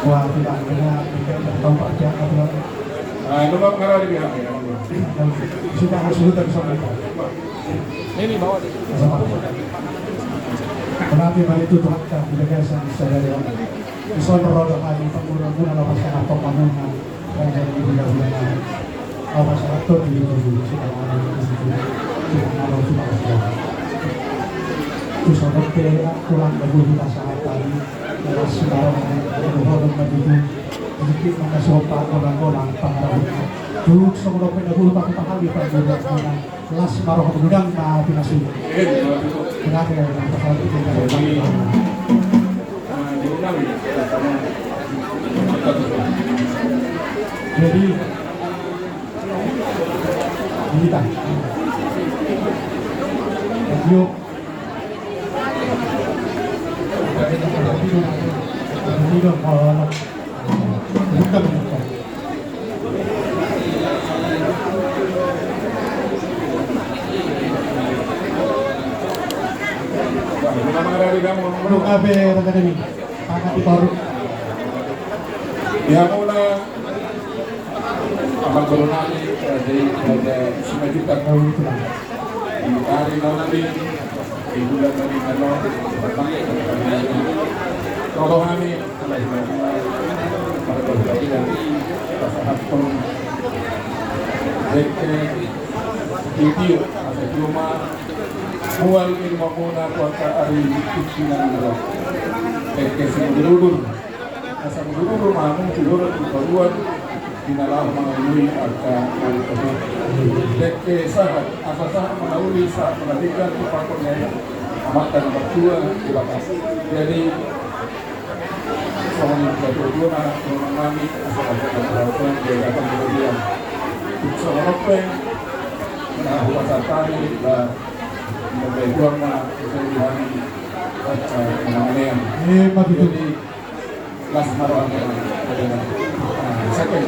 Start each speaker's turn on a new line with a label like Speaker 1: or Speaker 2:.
Speaker 1: Wah, tidak kena tempat jaga tuh.
Speaker 2: Itu nggak ngarah di pihak ya.
Speaker 1: Sudah harus dulu tadi sampai.
Speaker 2: Ini bawa.
Speaker 1: Kenapa balik itu tuh kan tidak saya yang soal roda hari pengguna apa sangat pemanunya yang jadi bulan-bulan apa sangat tuh di sudah ada itu soal ke pulang dari kita sangat tadi dan sekarang orang begitu sedikit mengesopa orang-orang panggil dulu sebelum pendahulu pakai pahal di panggil kelas baru gudang na pinasuh kenapa ya pasal itu jadi kita yuk ini dong kalau bukan menurut kabe rekan ini sangat ditoru
Speaker 2: ya mula amal koronasi dari sejuta
Speaker 1: tahun itu lah
Speaker 2: di hari nanti di bulan dari mana kalau kami pada berbagi dan pasangan pun video atau cuma mual ilmu muna kuasa ari kucinan dulu sebelum asal dulu mamu dulu baruan dinalah mengalami angka tersebut dekke sahat asasah mengalami saat perhatikan kepakonnya amat dan berdua di batas jadi soalnya berdua mengalami asal perhatian dia akan kemudian soalnya nah pasal tadi dan membuat kemudian mengenai jadi las marwah second